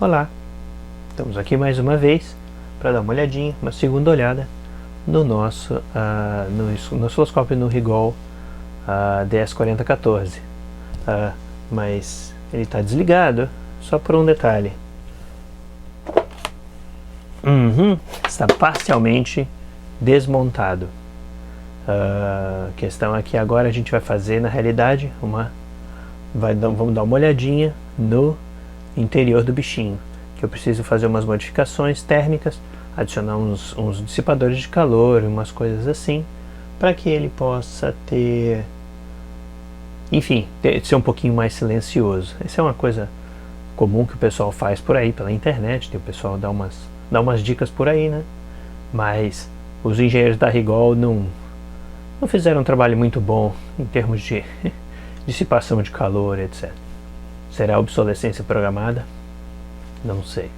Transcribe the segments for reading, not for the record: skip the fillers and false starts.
Olá, estamos aqui mais uma vez para dar uma olhadinha, uma segunda olhada no nosso no osciloscópio no Rigol DS4014, mas ele está desligado só por um detalhe. Está parcialmente desmontado. A questão aqui agora a gente vai fazer, na realidade, vamos dar uma olhadinha no interior do bichinho, que eu preciso fazer umas modificações térmicas, adicionar uns dissipadores de calor, umas coisas assim, para que ele possa ter, enfim, ser um pouquinho mais silencioso. Essa é uma coisa comum que o pessoal faz por aí pela internet, tem o pessoal dá umas dicas por aí, né? Mas os engenheiros da Rigol não fizeram um trabalho muito bom em termos de dissipação de calor, etc. Será obsolescência programada? Não sei.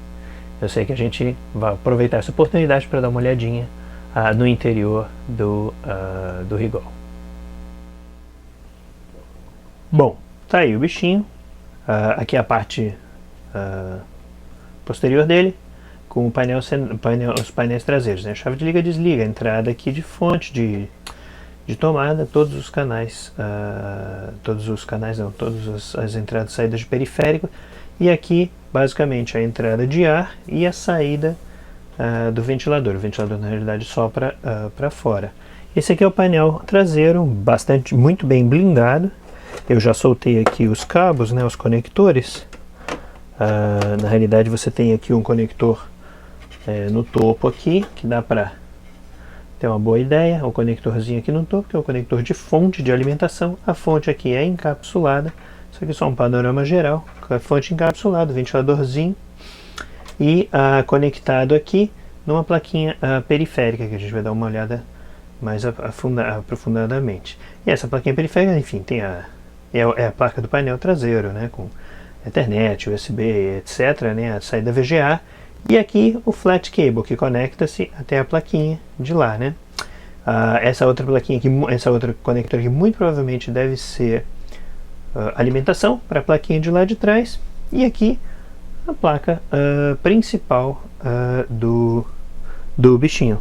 Eu sei que a gente vai aproveitar essa oportunidade para dar uma olhadinha no interior do Rigol. Bom, tá aí o bichinho. Aqui é a parte posterior dele, com os painéis traseiros, né? A chave de liga desliga, a entrada aqui de fonte, de tomada, todos os canais, todas as entradas e saídas de periférico, e aqui basicamente a entrada de ar e a saída do ventilador. O ventilador na realidade sopra para fora. Esse aqui é o painel traseiro, muito bem blindado. Eu já soltei aqui os cabos, né, os conectores. Na realidade você tem aqui um conector no topo aqui, que dá para ter uma boa ideia. O conectorzinho aqui no topo, que é o conector de fonte de alimentação. A fonte aqui é encapsulada. Isso aqui é só um panorama geral, com a fonte encapsulada, ventiladorzinho. E conectado aqui numa plaquinha periférica, que a gente vai dar uma olhada mais aprofundadamente. E essa plaquinha periférica, enfim, tem é a placa do painel traseiro, né, com Ethernet, USB, etc., né, a saída VGA. E aqui o flat cable, que conecta-se até a plaquinha de lá, né? Essa outra plaquinha aqui, essa outra conector aqui, muito provavelmente deve ser alimentação para a plaquinha de lá de trás. E aqui a placa principal do bichinho.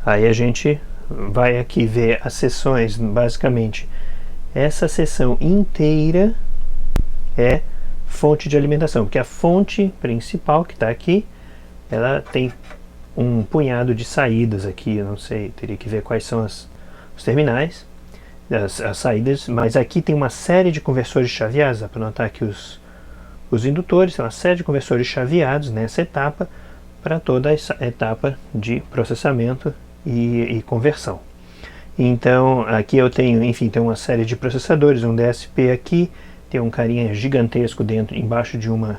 Aí a gente vai aqui ver as seções, basicamente. Essa seção inteira é fonte de alimentação, porque a fonte principal que está aqui, ela tem um punhado de saídas aqui, eu não sei, teria que ver quais são os terminais, as saídas, mas aqui tem uma série de conversores chaveados. Dá para notar aqui os indutores, tem uma série de conversores chaveados nessa etapa, para toda essa etapa de processamento e conversão. Então aqui eu tenho, enfim, tem uma série de processadores, um DSP aqui, tem um carinha gigantesco embaixo de um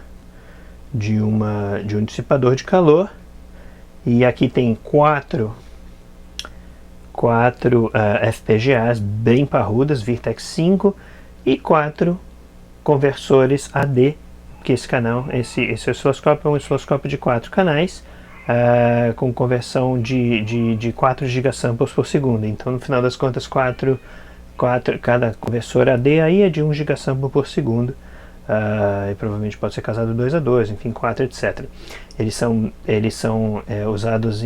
dissipador de calor, e aqui tem quatro FPGAs bem parrudas, Virtex 5, e 4 conversores AD, que esse osciloscópio é um osciloscópio de 4 canais, com conversão de 4 gigasamples por segundo. Então no final das contas cada conversor AD aí é de 1 gigasample por segundo, e provavelmente pode ser casado 2 a 2, enfim, 4, etc. Eles são usados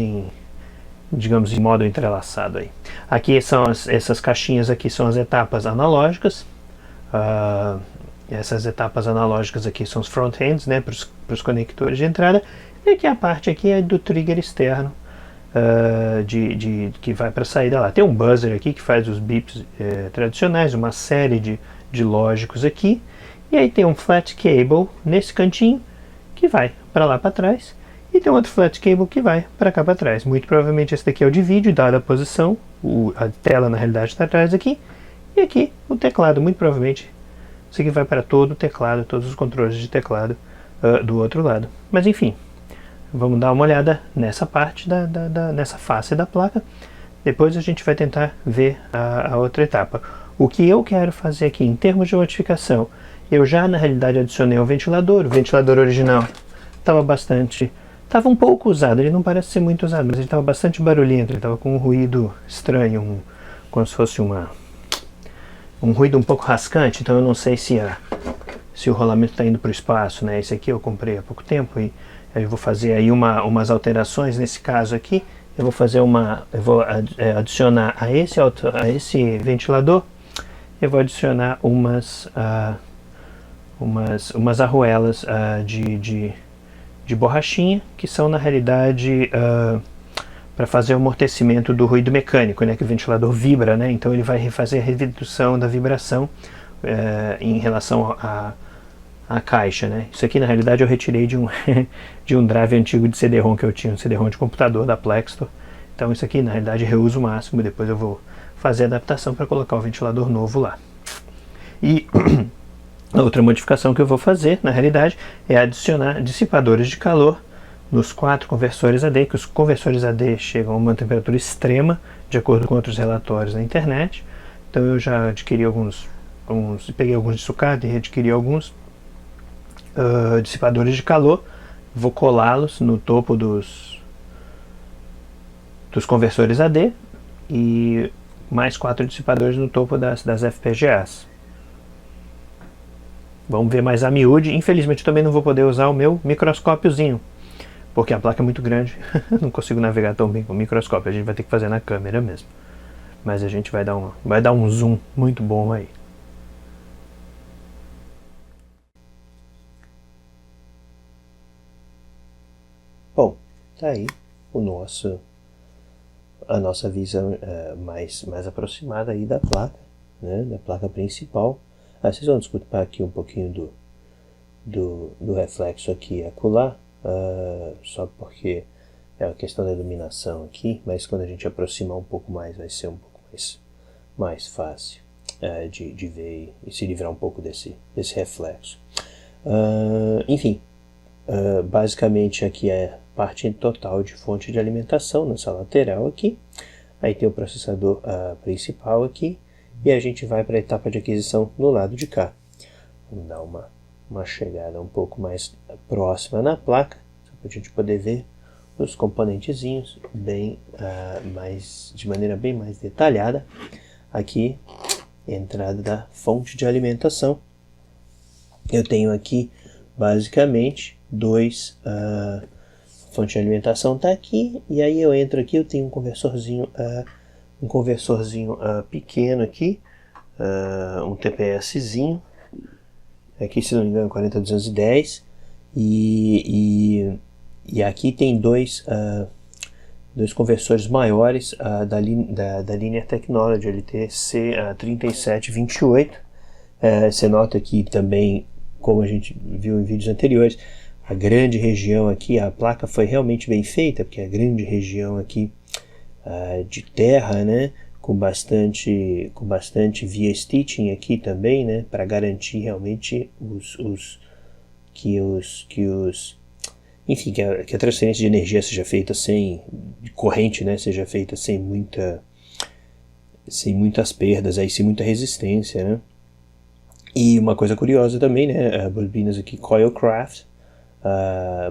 digamos, em modo entrelaçado aí. Aqui são essas caixinhas aqui são as etapas analógicas. Essas etapas analógicas aqui são os front-ends, né, para os conectores de entrada. E aqui a parte aqui é do trigger externo, que vai para a saída lá. Tem um buzzer aqui que faz os bips tradicionais, uma série de lógicos aqui. E aí tem um flat cable nesse cantinho que vai para lá para trás. E tem outro flat cable que vai para cá para trás. Muito provavelmente esse daqui é o de vídeo, dada a posição. A tela na realidade está atrás aqui. E aqui o teclado, muito provavelmente isso aqui vai para todo o teclado, todos os controles de teclado do outro lado. Mas enfim, vamos dar uma olhada nessa parte, nessa face da placa. Depois a gente vai tentar ver a outra etapa. O que eu quero fazer aqui em termos de modificação, eu já na realidade adicionei o ventilador original estava um pouco usado, ele não parece ser muito usado, mas ele estava bastante barulhento, ele estava com um ruído estranho, como se fosse um ruído um pouco rascante. Então eu não sei se se o rolamento está indo para o espaço, né? Esse aqui eu comprei há pouco tempo e eu vou fazer aí umas alterações nesse caso aqui. Eu vou adicionar a esse ventilador, eu vou adicionar umas arruelas de borrachinha, que são na realidade para fazer o amortecimento do ruído mecânico, né, que o ventilador vibra, né, então ele vai fazer a redução da vibração em relação à caixa, né. Isso aqui na realidade eu retirei de um drive antigo de CD-ROM que eu tinha, um CD-ROM de computador da Plextor. Então isso aqui na realidade é reuso máximo, depois eu vou fazer a adaptação para colocar o ventilador novo lá. E a outra modificação que eu vou fazer, na realidade, é adicionar dissipadores de calor nos 4 conversores AD, que os conversores AD chegam a uma temperatura extrema, de acordo com outros relatórios na internet. Então eu já adquiri peguei alguns de sucata e adquiri alguns dissipadores de calor. Vou colá-los no topo dos conversores AD e mais 4 dissipadores no topo das FPGAs. Vamos ver mais a miúde. Infelizmente eu também não vou poder usar o meu microscópiozinho, porque a placa é muito grande, não consigo navegar tão bem com o microscópio, a gente vai ter que fazer na câmera mesmo. Mas a gente vai dar um zoom muito bom aí. Bom, tá aí a nossa visão mais aproximada aí da placa, né, da placa principal. Vocês vão desculpar aqui um pouquinho do reflexo aqui e acolá, só porque é a questão da iluminação aqui, mas quando a gente aproximar um pouco mais vai ser um pouco mais fácil de ver e se livrar um pouco desse reflexo. Enfim, basicamente aqui é a parte total de fonte de alimentação nessa lateral aqui. Aí tem o processador principal aqui. E a gente vai para a etapa de aquisição do lado de cá. Vamos dar uma chegada um pouco mais próxima na placa, só para a gente poder ver os componentezinhos de maneira bem mais detalhada. Aqui, entrada da fonte de alimentação. Eu tenho aqui, basicamente, fonte de alimentação está aqui, e aí eu entro aqui, eu tenho um conversorzinho pequeno aqui, um TPSzinho, aqui se não me engano 40210, e aqui tem dois conversores maiores da Linear Technology LTC 3728. Você nota aqui também, como a gente viu em vídeos anteriores, a grande região aqui, a placa foi realmente bem feita, porque a grande região aqui de terra, né, com bastante via stitching aqui também, né, para garantir realmente enfim, que a transferência de energia seja feita de corrente, né, seja feita sem muitas perdas, sem muita resistência, né. E uma coisa curiosa também, né, bobinas aqui Coilcraft,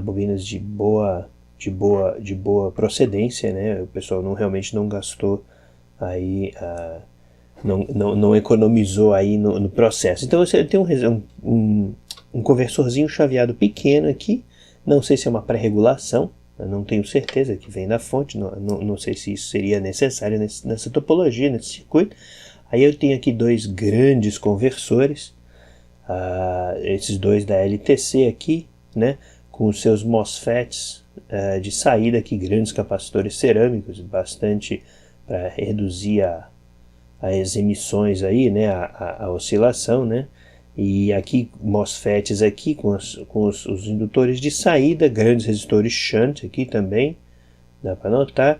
bobinas de boa procedência, né? O pessoal realmente não gastou aí, não economizou aí no processo. Então você tem um conversorzinho chaveado pequeno aqui, não sei se é uma pré-regulação, não tenho certeza, que vem da fonte, não sei se isso seria necessário nessa topologia, nesse circuito. Aí eu tenho aqui 2 grandes conversores, esses 2 da LTC aqui, né, com os seus MOSFETs de saída aqui, grandes capacitores cerâmicos, bastante para reduzir as emissões aí, né, a oscilação, né, e aqui MOSFETs aqui com os indutores de saída, grandes resistores shunt aqui também, dá para notar,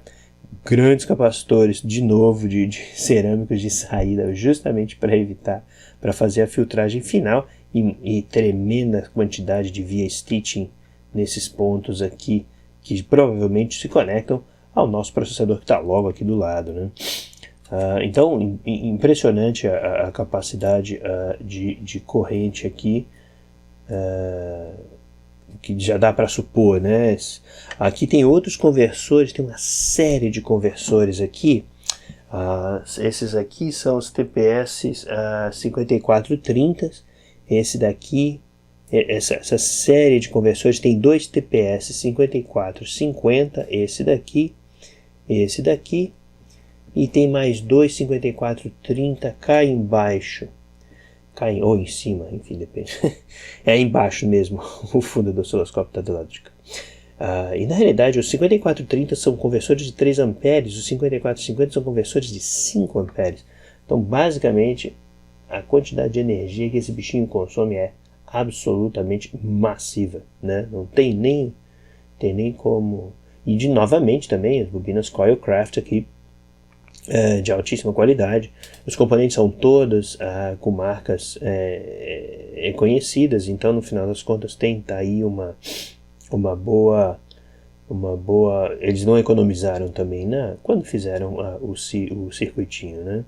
grandes capacitores de novo de cerâmicos de saída, justamente para fazer a filtragem final, e tremenda quantidade de via stitching nesses pontos aqui, que provavelmente se conectam ao nosso processador que está logo aqui do lado, né? Então, impressionante a capacidade de corrente aqui, que já dá para supor, né? Aqui tem outros conversores, tem uma série de conversores aqui. Esses aqui são os TPS 5430. Esse daqui essa série de conversores tem dois TPS 5450, esse daqui, e tem mais dois 5430 cá embaixo, ou em cima, enfim, depende. É embaixo mesmo, o fundo do osciloscópio está do lado de cá. E na realidade os 5430 são conversores de 3 amperes, os 5450 são conversores de 5 amperes. Então basicamente a quantidade de energia que esse bichinho consome é absolutamente massiva, né? Não tem nem como. E novamente também as bobinas Coilcraft aqui de altíssima qualidade. Os componentes são todas com marcas conhecidas, então no final das contas tem aí uma boa. Eles não economizaram também quando fizeram o circuitinho, né?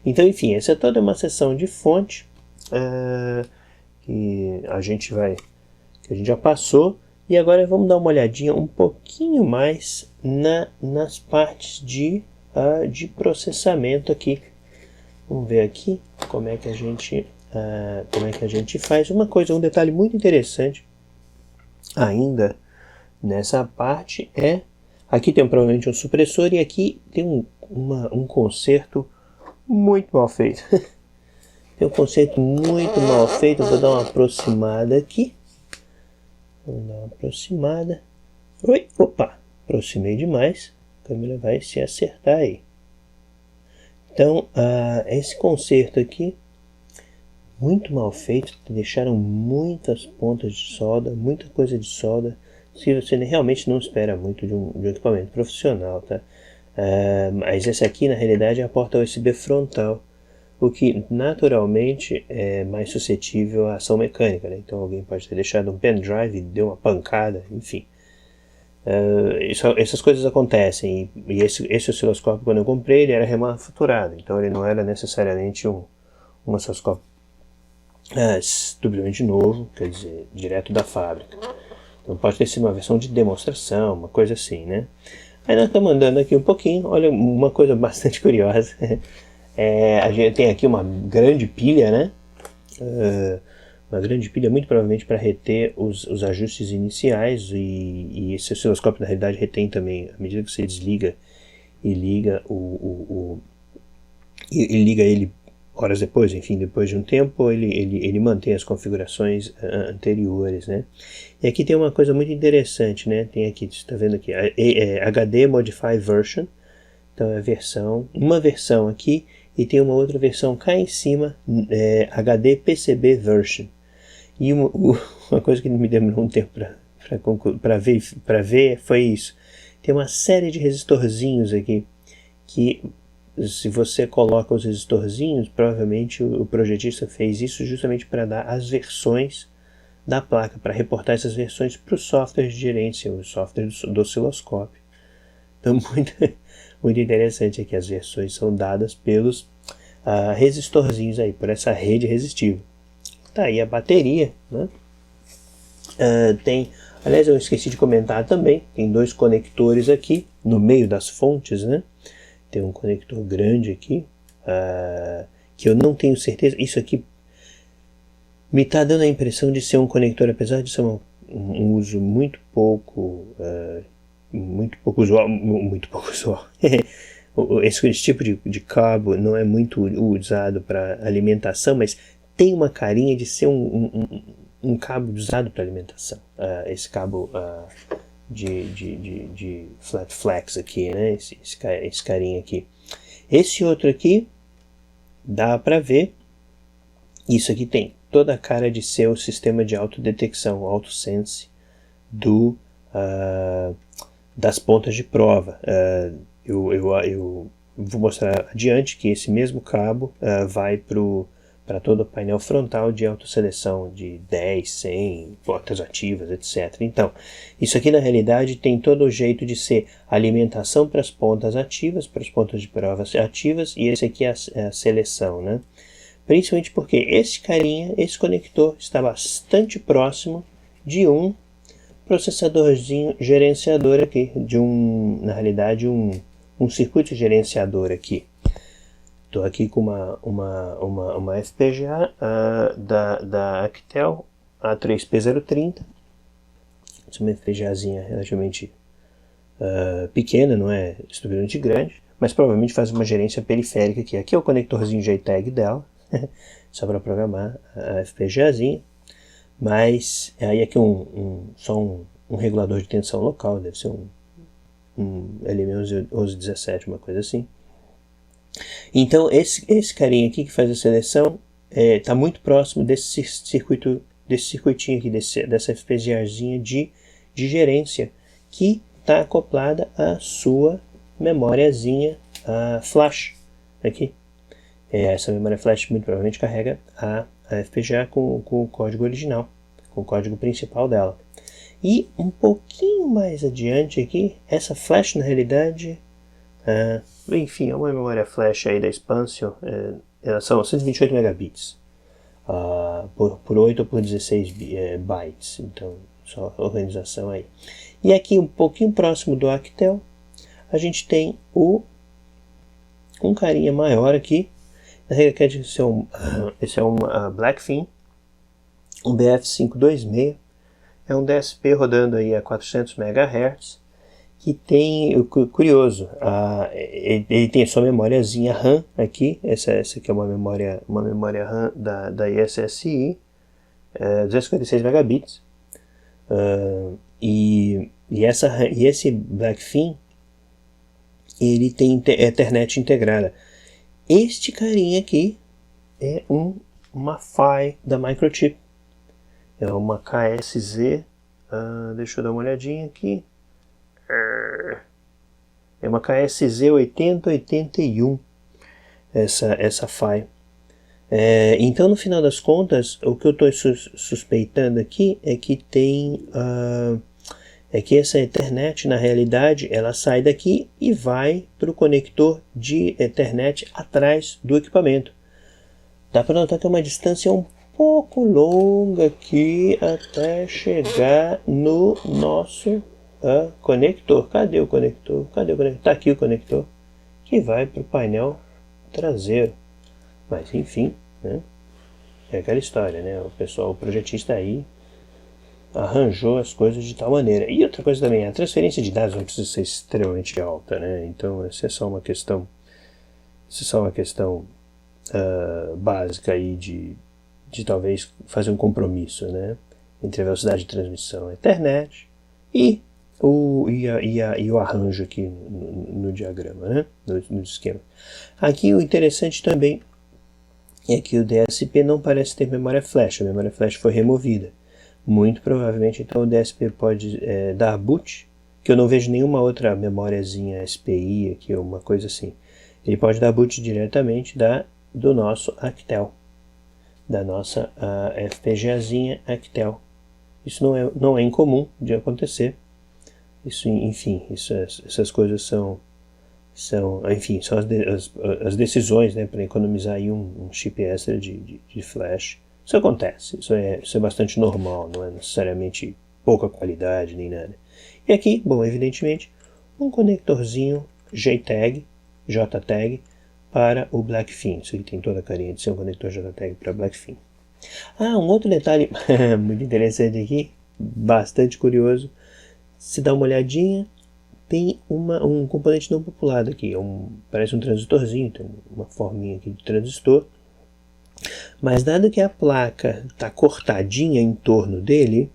Então, enfim, essa é toda uma seção de fonte que a gente já passou, e agora vamos dar uma olhadinha um pouquinho mais nas partes de processamento aqui. Vamos ver aqui como é que a gente faz um detalhe muito interessante ainda nessa parte aqui tem provavelmente um supressor, e aqui tem um conserto muito mal feito. Tem um conserto muito mal feito. Eu vou dar uma aproximada aqui. Vamos dar uma aproximada. Opa! Aproximei demais. A câmera vai se acertar aí. Então, esse conserto aqui, muito mal feito. Deixaram muitas pontas de solda, muita coisa de solda. Se você realmente não espera muito de um equipamento profissional, tá? Mas essa aqui na realidade é a porta USB frontal, o que naturalmente é mais suscetível à ação mecânica, né? Então alguém pode ter deixado um pendrive e deu uma pancada, enfim. Essas coisas acontecem, e esse osciloscópio, quando eu comprei, ele era remanufaturado, então ele não era necessariamente um osciloscópio estupidamente novo, quer dizer, direto da fábrica. Então pode ter sido uma versão de demonstração, uma coisa assim, né? Aí nós estamos andando aqui um pouquinho, olha uma coisa bastante curiosa. A gente tem aqui uma grande pilha, né? Uma grande pilha, muito provavelmente para reter os ajustes iniciais, e esse osciloscópio na realidade retém também, à medida que você desliga e liga liga ele horas depois, enfim, depois de um tempo, ele mantém as configurações anteriores, né? E aqui tem uma coisa muito interessante, né? Tem aqui, você está vendo aqui, HD Modify Version, então é uma versão aqui, e tem uma outra versão cá em cima, HD PCB Version. E uma coisa que me demorou um tempo para ver foi isso. Tem uma série de resistorzinhos aqui, que se você coloca os resistorzinhos, provavelmente o projetista fez isso justamente para dar as versões da placa, para reportar essas versões para o software de gerência, o software do osciloscópio. Então, muito interessante aqui, as versões são dadas pelos resistorzinhos aí, por essa rede resistiva. Tá aí a bateria, né? Aliás, eu esqueci de comentar também, tem dois conectores aqui no meio das fontes, né? Tem um conector grande aqui, que eu não tenho certeza. Isso aqui me está dando a impressão de ser um conector, apesar de ser um uso muito pouco usual. Esse tipo de cabo não é muito usado para alimentação, mas tem uma carinha de ser um cabo usado para alimentação. Esse cabo de flat flex aqui, né? Esse carinha aqui. Esse outro aqui, dá para ver, isso aqui tem toda a cara de ser o sistema de autodetecção, o AutoSense das pontas de prova. Eu vou mostrar adiante que esse mesmo cabo vai para todo o painel frontal de autoseleção de 10, 100 portas ativas, etc. Então, isso aqui na realidade tem todo o jeito de ser alimentação para as pontas ativas, para as pontas de prova ativas, e esse aqui é a seleção, né? Principalmente porque esse conector está bastante próximo de um processadorzinho gerenciador aqui, na realidade um circuito gerenciador aqui. Estou aqui com uma FPGA da Actel A3P030. Essa é uma FPGAzinha relativamente pequena, não é estupidamente grande, mas provavelmente faz uma gerência periférica aqui. Aqui é o conectorzinho JTAG dela, só para programar a FPGAzinha. Mas aí aqui só um regulador de tensão local, deve ser um LM1117, uma coisa assim. Então esse carinha aqui que faz a seleção está muito próximo desse circuitinho aqui, dessa FPGAzinha de gerência, que está acoplada à sua memóriazinha flash aqui. Essa memória flash muito provavelmente carrega a FPGA com o código original, com o código principal dela. E um pouquinho mais adiante aqui, essa flash na realidade, enfim, é uma memória flash aí da Expansio, elas são 128 megabits por 8 ou por 16 bytes, então só organização aí. E aqui um pouquinho próximo do Actel, a gente tem um carinha maior aqui. Na realidade esse é um Blackfin, um BF526, é um DSP rodando aí a 400 MHz, que tem, curioso, ele tem a sua memóriazinha RAM aqui, essa aqui é uma memória RAM da ESSi, 256 megabits, e esse Blackfin, ele tem Ethernet integrada. Este carinha aqui é uma PHY da Microchip, é uma KSZ, deixa eu dar uma olhadinha aqui, é uma KSZ 8081, essa PHY. Então, no final das contas, o que eu estou suspeitando aqui é que que essa Ethernet, na realidade, ela sai daqui e vai para o conector de Ethernet atrás do equipamento. Dá para notar que é uma distância um pouco longa aqui até chegar no nosso conector. Cadê o conector? Está aqui o conector, que vai para o painel traseiro. Mas enfim, né? É aquela história, né? O projetista aí arranjou as coisas de tal maneira. E outra coisa também, a transferência de dados não precisa ser extremamente alta, né? Então essa é só uma questão básica aí de talvez fazer um compromisso, né, entre a velocidade de transmissão Ethernet e o arranjo aqui no diagrama, né, no esquema. Aqui o interessante também é que o DSP não parece ter memória flash, a memória flash foi removida. Muito provavelmente, então, o DSP pode dar boot, que eu não vejo nenhuma outra memóriazinha SPI aqui, ou uma coisa assim. Ele pode dar boot diretamente do nosso Actel, da nossa FPGAzinha Actel. Isso não é incomum de acontecer. Isso, enfim, essas coisas são as decisões, né, para economizar aí um chip extra de flash. Isso acontece, isso é bastante normal, não é necessariamente pouca qualidade nem nada. E aqui, bom, evidentemente, um conectorzinho JTAG para o Blackfin. Isso aqui tem toda a carinha de ser um conector JTAG para Blackfin. Um outro detalhe muito interessante aqui, bastante curioso, se dá uma olhadinha, tem um componente não populado aqui, parece um transistorzinho, tem uma forminha aqui de transistor. Mas dado que a placa está cortadinha em torno dele,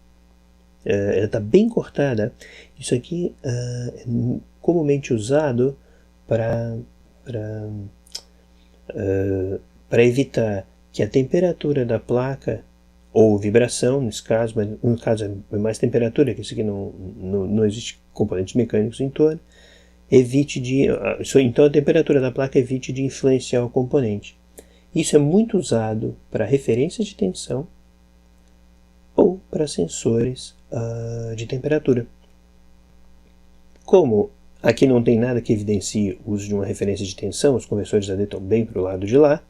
ela está bem cortada, isso aqui é comumente usado para evitar que a temperatura da placa, ou vibração nesse caso, mas no caso é mais temperatura, que isso aqui não existe componentes mecânicos em torno, então a temperatura da placa evite de influenciar o componente. Isso é muito usado para referências de tensão ou para sensores de temperatura. Como aqui não tem nada que evidencie o uso de uma referência de tensão, os conversores AD estão bem para o lado de lá,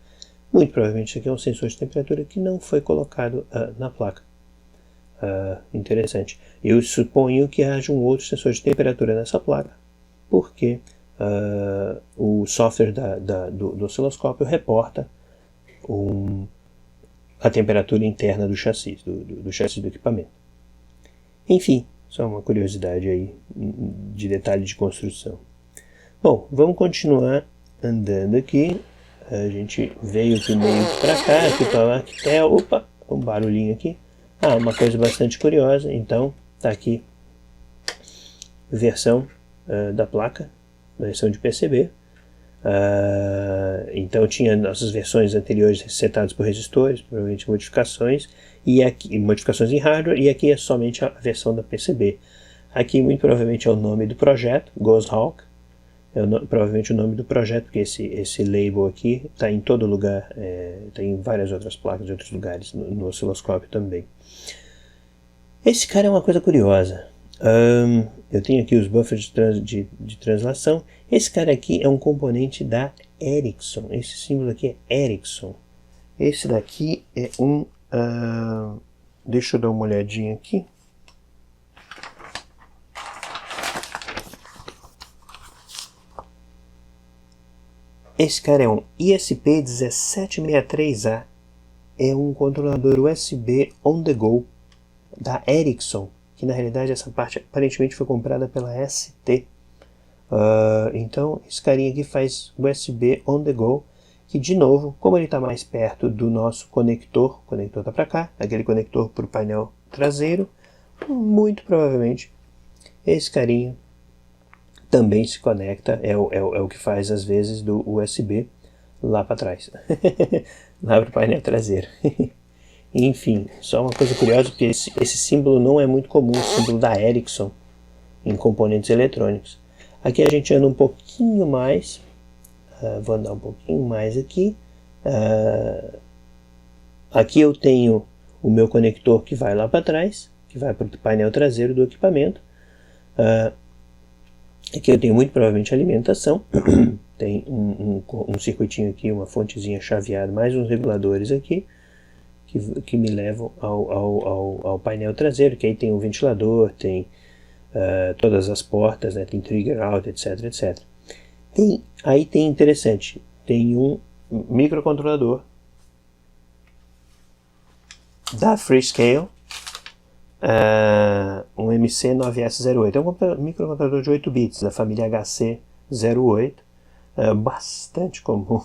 muito provavelmente isso aqui é um sensor de temperatura que não foi colocado na placa. Interessante. Eu suponho que haja um outro sensor de temperatura nessa placa, porque o software do osciloscópio reporta a temperatura interna do chassi, do chassi do equipamento. Enfim, só uma curiosidade aí de detalhe de construção. Bom, vamos continuar andando aqui. A gente veio primeiro para cá, aqui para o Arquitel. Opa, um barulhinho aqui. Uma coisa bastante curiosa. Então, tá aqui versão da placa, versão de PCB. Então tinha nossas versões anteriores setadas por resistores, provavelmente modificações, e aqui modificações em hardware, e aqui é somente a versão da PCB. Aqui muito provavelmente é o nome do projeto, Goshawk, provavelmente o nome do projeto, porque esse label aqui está em todo lugar, tem várias outras placas de outros lugares, no osciloscópio também. Esse cara é uma coisa curiosa. Eu tenho aqui os buffers de translação. Esse cara aqui é um componente da Ericsson. Esse símbolo aqui é Ericsson. Esse daqui é um... deixa eu dar uma olhadinha aqui. Esse cara é um ISP1763A. É um controlador USB on the go da Ericsson, que na realidade essa parte aparentemente foi comprada pela ST. Então esse carinha aqui faz USB on the go, que de novo, como ele está mais perto do nosso conector, o conector está para cá, aquele conector para o painel traseiro, muito provavelmente esse carinha também se conecta, é o que faz às vezes do USB lá para trás, lá para o painel traseiro. Enfim, só uma coisa curiosa, porque esse símbolo não é muito comum, o símbolo da Ericsson em componentes eletrônicos. Aqui a gente anda um pouquinho mais, vou andar um pouquinho mais aqui. Aqui eu tenho o meu conector que vai lá para trás, que vai para o painel traseiro do equipamento. Aqui eu tenho muito provavelmente alimentação, tem um circuitinho aqui, uma fontezinha chaveada, mais uns reguladores aqui, que me levam ao painel traseiro, que aí tem um ventilador, tem todas as portas, né, tem trigger out, etc, etc. Aí tem interessante, tem um microcontrolador da Freescale, um MC9S08, é um microcontrolador de 8 bits da família HC08, bastante comum,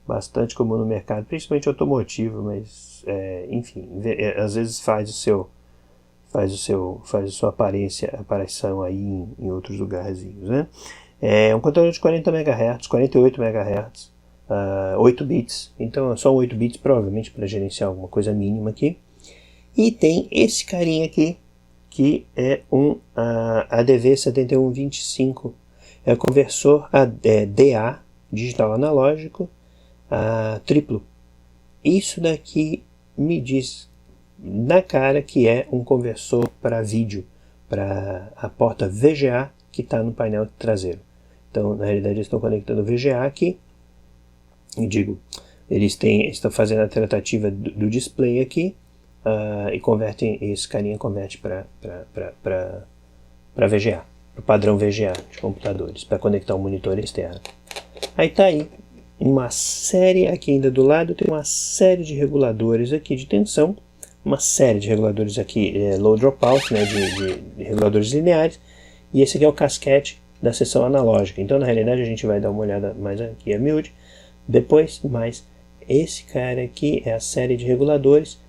bastante comum no mercado, principalmente automotivo, mas enfim, às vezes faz a sua aparição aí em outros lugarzinhos, né? É um controlador de 40 MHz, 48 MHz, 8 bits, então só 8 bits provavelmente para gerenciar alguma coisa mínima aqui. E tem esse carinha aqui, que é um ADV7125, é conversor DA, digital analógico, triplo. Isso daqui me diz na cara que é um conversor para vídeo, para a porta VGA que está no painel traseiro. Então, na realidade, eles estão conectando o VGA aqui, eles estão fazendo a tratativa do display aqui, e esse carinha converte para VGA, para o padrão VGA de computadores, para conectar um monitor externo. Aí está aí uma série, aqui ainda do lado tem uma série de reguladores aqui de tensão, uma série de reguladores aqui, low dropout, né, de reguladores lineares, e esse aqui é o casquete da seção analógica. Então na realidade a gente vai dar uma olhada mais aqui a miúde depois, mas esse cara aqui é a série de reguladores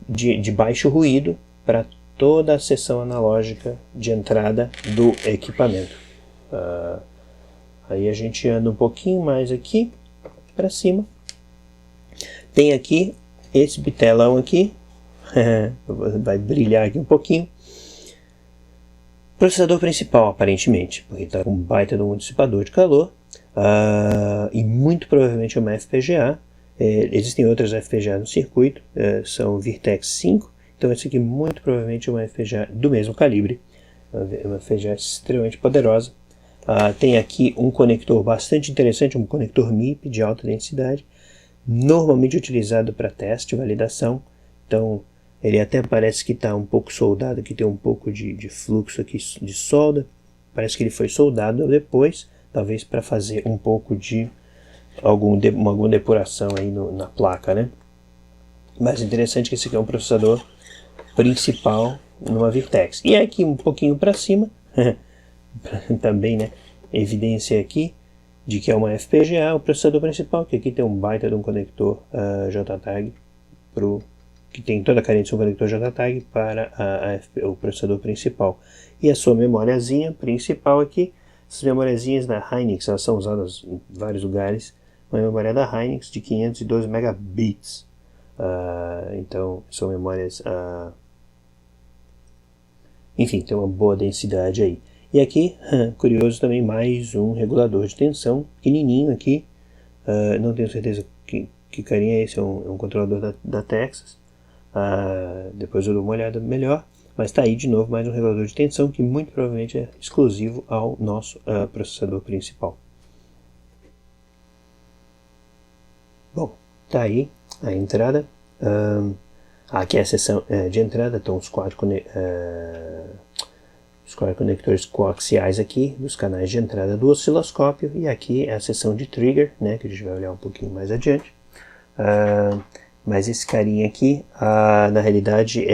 de baixo ruído para toda a seção analógica de entrada do equipamento. Aí a gente anda um pouquinho mais aqui para cima, tem aqui esse bitelão aqui, vai brilhar aqui um pouquinho, processador principal aparentemente, porque está com um baita de um dissipador de calor, e muito provavelmente é uma FPGA. Existem outras FPGA no circuito, são Virtex 5, então esse aqui muito provavelmente é uma FPGA do mesmo calibre, uma FPGA extremamente poderosa. Tem aqui um conector bastante interessante, um conector MIP de alta densidade, normalmente utilizado para teste e validação. Então ele até parece que está um pouco soldado, aqui tem um pouco de fluxo aqui de solda, parece que ele foi soldado depois, talvez para fazer um pouco de alguma depuração aí na placa, né? mais interessante que esse aqui é um processador principal numa Virtex. E aqui um pouquinho para cima, também, né, evidência aqui de que é uma FPGA, o processador principal, que aqui tem um baita de um conector JTAG, que tem toda a carência de um conector JTAG para o processador principal. E a sua memóriazinha principal aqui, essas memóriazinhas da Hynix, elas são usadas em vários lugares, uma memória da Hynix de 512 megabits. Então são memórias, enfim, tem uma boa densidade aí. E aqui, curioso também, mais um regulador de tensão, pequenininho aqui, não tenho certeza que carinha é esse, é um controlador da Texas, depois eu dou uma olhada melhor, mas está aí de novo mais um regulador de tensão que muito provavelmente é exclusivo ao nosso processador principal. Bom, está aí a entrada, aqui é a seção de entrada, estão os quatro conectores coaxiais aqui, dos canais de entrada do osciloscópio, e aqui é a seção de trigger, né, que a gente vai olhar um pouquinho mais adiante. Mas esse carinha aqui, na realidade,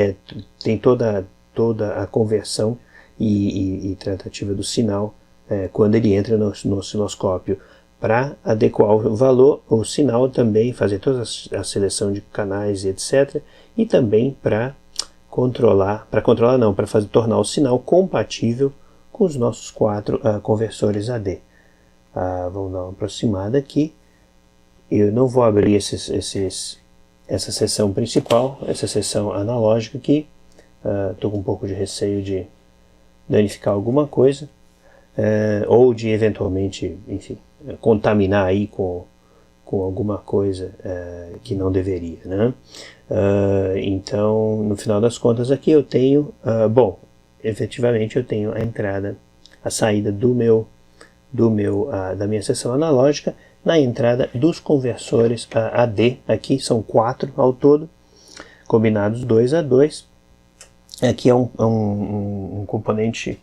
tem toda a conversão e tratativa do sinal quando ele entra no osciloscópio, para adequar o valor, o sinal também, fazer toda a seleção de canais e etc. E também para tornar o sinal compatível com os nossos 4 conversores AD. Vamos dar uma aproximada aqui. Eu não vou abrir essa seção principal, essa seção analógica aqui. Estou com um pouco de receio de danificar alguma coisa, ou de eventualmente, enfim, contaminar aí com alguma coisa que não deveria, né? Então, no final das contas aqui eu tenho, efetivamente eu tenho a entrada, a saída da minha seção analógica na entrada dos conversores AD, aqui são 4 ao todo, combinados 2 a 2. Aqui é um componente,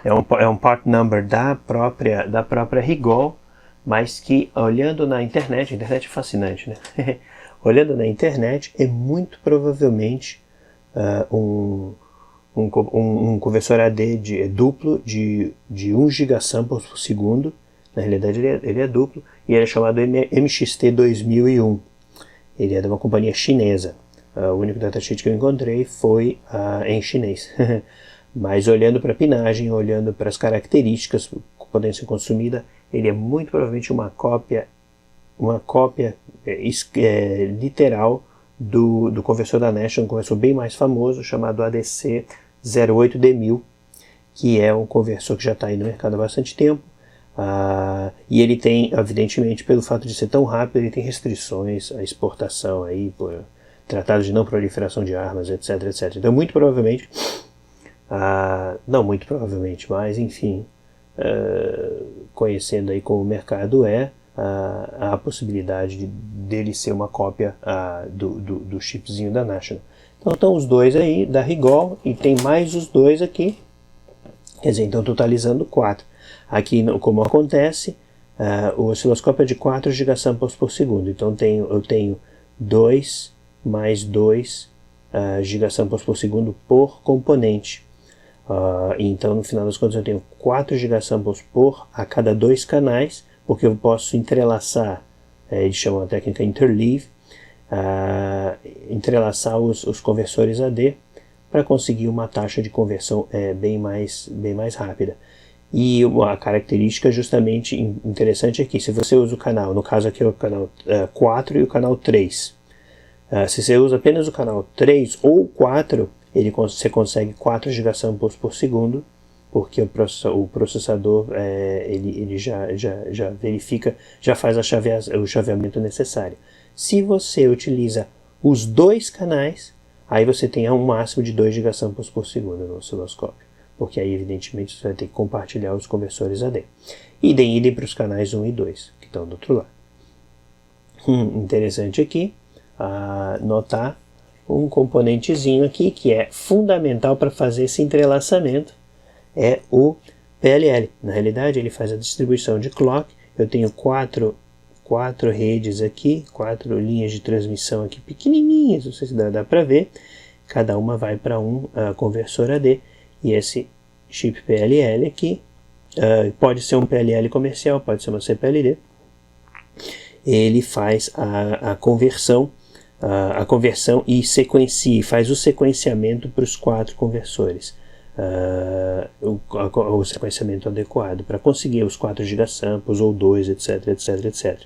é um part number da própria Rigol, mas que, olhando na internet, a internet é fascinante, né? Olhando na internet, é muito provavelmente um conversor AD duplo de 1 gigasamples por segundo. Na realidade ele é duplo, e ele é chamado MXT 2001. Ele é de uma companhia chinesa. O único datasheet que eu encontrei foi em chinês. Mas olhando para a pinagem, olhando para as características que podem ser consumidas, ele é muito provavelmente uma cópia literal do conversor da National, um conversor bem mais famoso, chamado ADC 08D1000, que é um conversor que já está aí no mercado há bastante tempo, e ele tem, evidentemente, pelo fato de ser tão rápido, ele tem restrições à exportação aí, por tratados de não proliferação de armas, etc, etc. Então, muito provavelmente, não muito provavelmente, mas enfim, conhecendo aí como o mercado há a possibilidade dele ser uma cópia do chipzinho da National. Então estão os dois aí da Rigol, e tem mais os dois aqui, quer dizer, então totalizando 4. Aqui, como acontece, o osciloscópio é de 4 gigasamples por segundo, então eu tenho 2 mais 2 gigasamples por segundo por componente. Então, no final das contas, eu tenho 4 gigasamples a cada 2 canais, porque eu posso entrelaçar, eles chamam a técnica interleave, entrelaçar os conversores AD para conseguir uma taxa de conversão bem mais rápida. E a característica justamente interessante é que, se você usa o canal, no caso aqui é o canal 4 e o canal 3, se você usa apenas o canal 3 ou 4, você consegue 4 gigasamples por segundo, porque o processador ele já verifica, já faz o chaveamento necessário. Se você utiliza os 2 canais, aí você tem um máximo de 2 gigasamples por segundo no osciloscópio, porque aí evidentemente você vai ter que compartilhar os conversores AD. Idem para os canais 1 e 2, que estão do outro lado. Interessante aqui notar um componentezinho aqui que é fundamental para fazer esse entrelaçamento, é o PLL. Na realidade, ele faz a distribuição de clock. Eu tenho 4 4 redes aqui, 4 linhas de transmissão aqui pequenininhas, não sei se dá para ver. Cada uma vai para um conversor AD, e esse chip PLL aqui, pode ser um PLL comercial, pode ser uma CPLD, ele faz a conversão e faz o sequenciamento para os 4 conversores, o sequenciamento adequado para conseguir os 4 gigasamples ou 2, etc, etc, etc.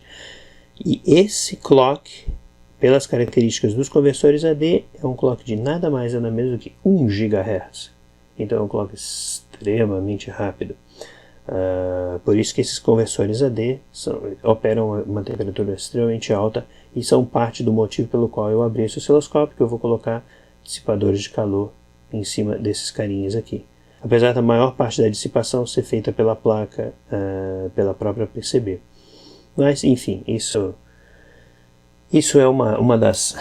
E esse clock, pelas características dos conversores AD, é um clock de nada mais nada menos do que 1 GHz. Então é um clock extremamente rápido. Por isso que esses conversores AD operam a uma temperatura extremamente alta e são parte do motivo pelo qual eu abri esse osciloscópio, que eu vou colocar dissipadores de calor em cima desses carinhas aqui. Apesar da maior parte da dissipação ser feita pela placa, pela própria PCB. Mas, enfim, isso é uma das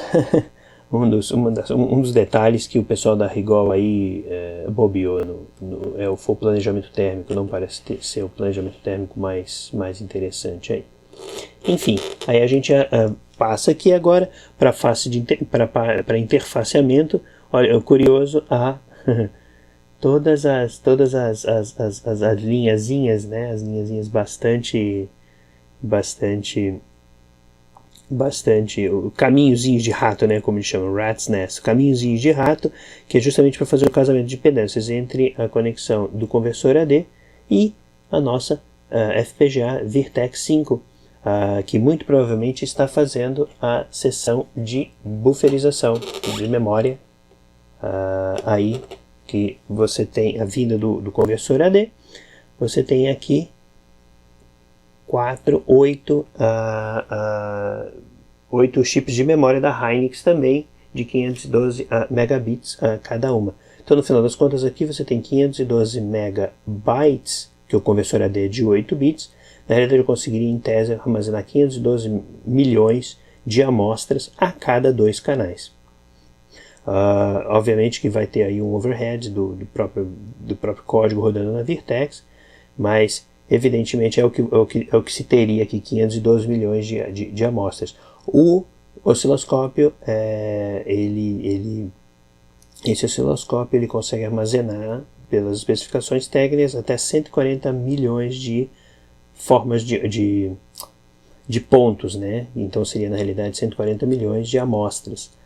um dos detalhes que o pessoal da Rigol aí bobeou foi o planejamento térmico, não parece ser o planejamento térmico mais interessante aí. Enfim, aí a gente passa aqui agora para a fase para interfaceamento. Olha, é curioso, todas as linhazinhas, né, as linhazinhas bastante caminhozinhos de rato, né, como eles chamam, rat's nest, caminhozinhos de rato, que é justamente para fazer o casamento de impedâncias entre a conexão do conversor AD e a nossa FPGA Virtex 5, que muito provavelmente está fazendo a seção de bufferização de memória, aí que você tem a vinda do conversor AD, você tem aqui 8 chips de memória da Hynix também, de 512 megabits cada uma. Então, no final das contas, aqui você tem 512 megabytes, que o conversor AD é de 8 bits. Na realidade, eu conseguiria, em tese, armazenar 512 milhões de amostras a cada 2 canais. Obviamente que vai ter aí um overhead do próprio código rodando na Virtex, mas evidentemente é o que se teria aqui, 512 milhões de amostras. O osciloscópio, esse osciloscópio ele consegue armazenar, pelas especificações técnicas, até 140 milhões de formas de pontos, né? Então seria na realidade 140 milhões de amostras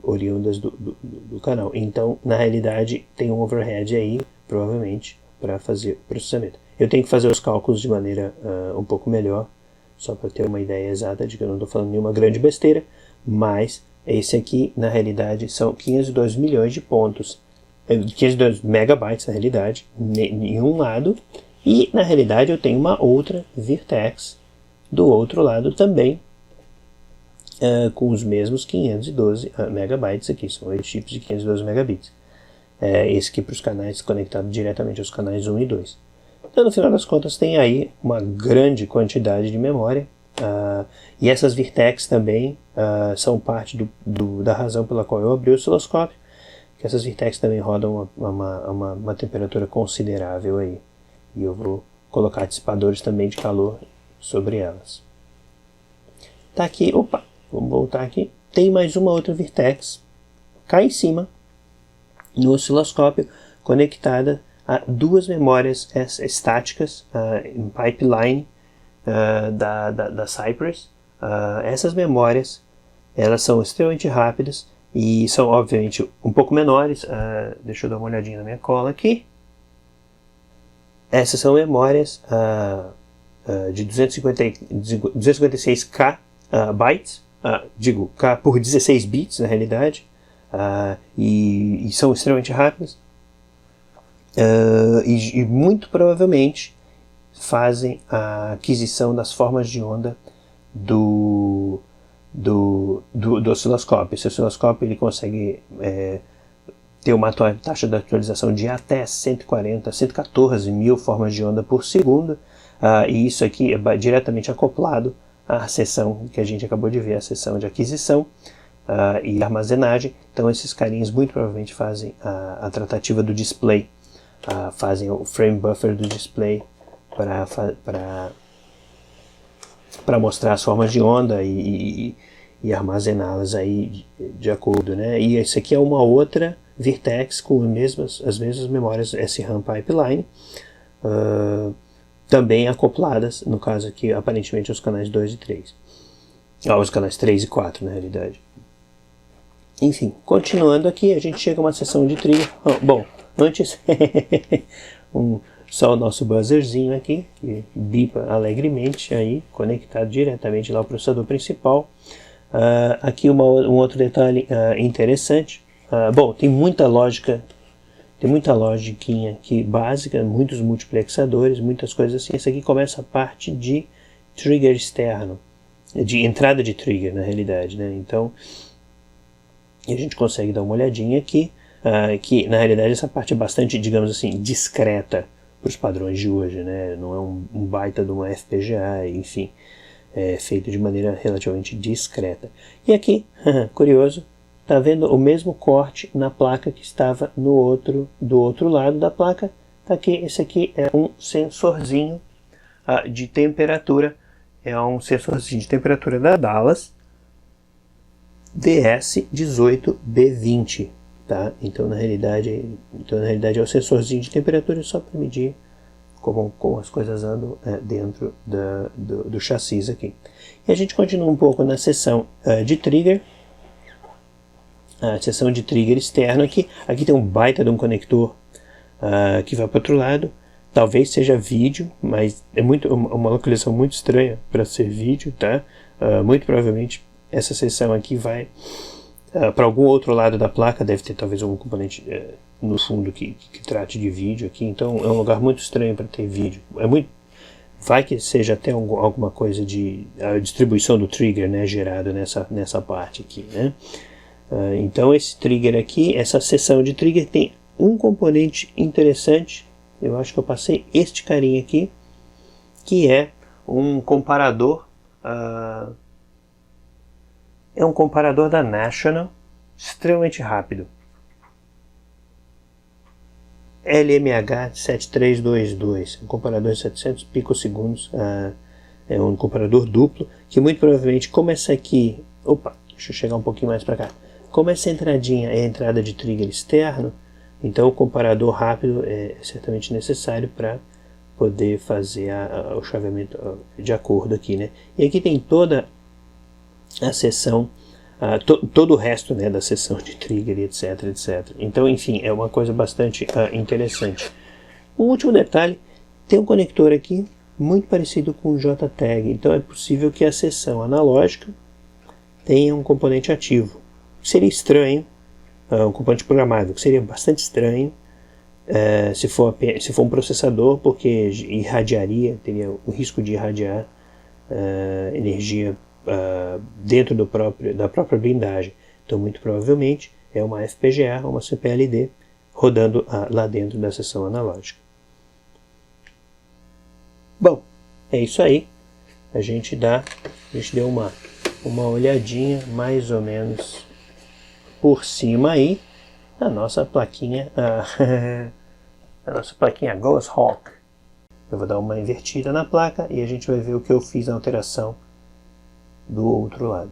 oriundas do canal. Então, na realidade, tem um overhead aí, provavelmente, para fazer o processamento. Eu tenho que fazer os cálculos de maneira um pouco melhor, só para ter uma ideia exata de que eu não estou falando nenhuma grande besteira, mas esse aqui, na realidade, são 502 milhões de pontos, 502 megabytes, na realidade, em um lado, e, na realidade, eu tenho uma outra Virtex do outro lado também, com os mesmos 512 megabytes aqui, são 8 chips de 512 megabits. Esse aqui para os canais conectados diretamente aos canais 1 e 2. Então, no final das contas, tem aí uma grande quantidade de memória, e essas Virtex também são parte da razão pela qual eu abri o osciloscópio, que essas Virtex também rodam uma temperatura considerável aí, e eu vou colocar dissipadores também de calor sobre elas. Tá aqui, vamos voltar aqui, tem mais uma outra Virtex cá em cima, no osciloscópio, conectada a 2 memórias estáticas em pipeline da Cypress. Essas memórias, elas são extremamente rápidas e são obviamente um pouco menores. Deixa eu dar uma olhadinha na minha cola aqui. Essas são memórias de 256K bytes, digo K por 16 bits na realidade, e são extremamente rápidas, e muito provavelmente fazem a aquisição das formas de onda do osciloscópio. Esse osciloscópio ele consegue ter uma taxa de atualização de até 114 mil formas de onda por segundo, e isso aqui é diretamente acoplado à seção que a gente acabou de ver, a seção de aquisição e armazenagem. Então esses carinhos muito provavelmente fazem a tratativa do display, fazem o frame buffer do display para mostrar as formas de onda e armazená-las aí de acordo, né? E esse aqui é uma outra Virtex com as mesmas memórias SRAM Pipeline, também acopladas, no caso aqui, aparentemente, aos canais 2 e 3. Os canais 3 e 4, na realidade. Enfim, continuando aqui, a gente chega a uma seção de trigger. Bom, antes, só o nosso buzzerzinho aqui, que bipa alegremente, aí, conectado diretamente lá ao processador principal. Aqui um outro detalhe interessante. Bom, tem muita lógica, tem muita logiquinha aqui básica, muitos multiplexadores, muitas coisas assim. Esse aqui começa a parte de trigger externo, de entrada de trigger na realidade, né? Então, a gente consegue dar uma olhadinha aqui, que na realidade essa parte é bastante, digamos assim, discreta para os padrões de hoje, né? Não é um baita de uma FPGA, enfim, é feito de maneira relativamente discreta. E aqui, curioso, está vendo o mesmo corte na placa que estava do outro lado da placa. Tá aqui, esse aqui é um sensorzinho de temperatura, é um sensorzinho de temperatura da Dallas DS18B20, tá? Então na realidade é o sensorzinho de temperatura só para medir como as coisas andam dentro do chassi aqui. E a gente continua um pouco na seção de trigger. A seção de trigger externo aqui. Aqui tem um baita de um conector que vai para o outro lado. Talvez seja vídeo, mas é uma localização muito estranha para ser vídeo, tá? Muito provavelmente essa seção aqui vai para algum outro lado da placa. Deve ter talvez algum componente no fundo que trate de vídeo aqui. Então é um lugar muito estranho para ter vídeo. Vai que seja até alguma coisa de distribuição do trigger, né, gerado nessa parte aqui, né? Então esse trigger aqui, essa seção de trigger tem um componente interessante. Eu acho que eu passei este carinha aqui, que é um comparador. É um comparador da National, extremamente rápido. LMH 7322, um comparador de 700 picosegundos. É um comparador duplo, que muito provavelmente, como essa aqui... Opa, deixa eu chegar um pouquinho mais para cá. Como essa entradinha é a entrada de trigger externo, então o comparador rápido é certamente necessário para poder fazer o chaveamento de acordo aqui, né? E aqui tem toda a seção, todo o resto, né, da seção de trigger, etc, etc. Então, enfim, é uma coisa bastante interessante. Um último detalhe, tem um conector aqui muito parecido com o JTAG, então é possível que a seção analógica tenha um componente ativo. Seria estranho, um componente programável, que seria bastante estranho se for um processador, porque teria o risco de irradiar energia dentro da própria blindagem. Então, muito provavelmente, é uma FPGA, uma CPLD, rodando lá dentro da seção analógica. Bom, é isso aí. A gente deu uma olhadinha mais ou menos por cima aí da nossa plaquinha, a nossa plaquinha Ghost Hawk. Eu vou dar uma invertida na placa e a gente vai ver o que eu fiz na alteração do outro lado.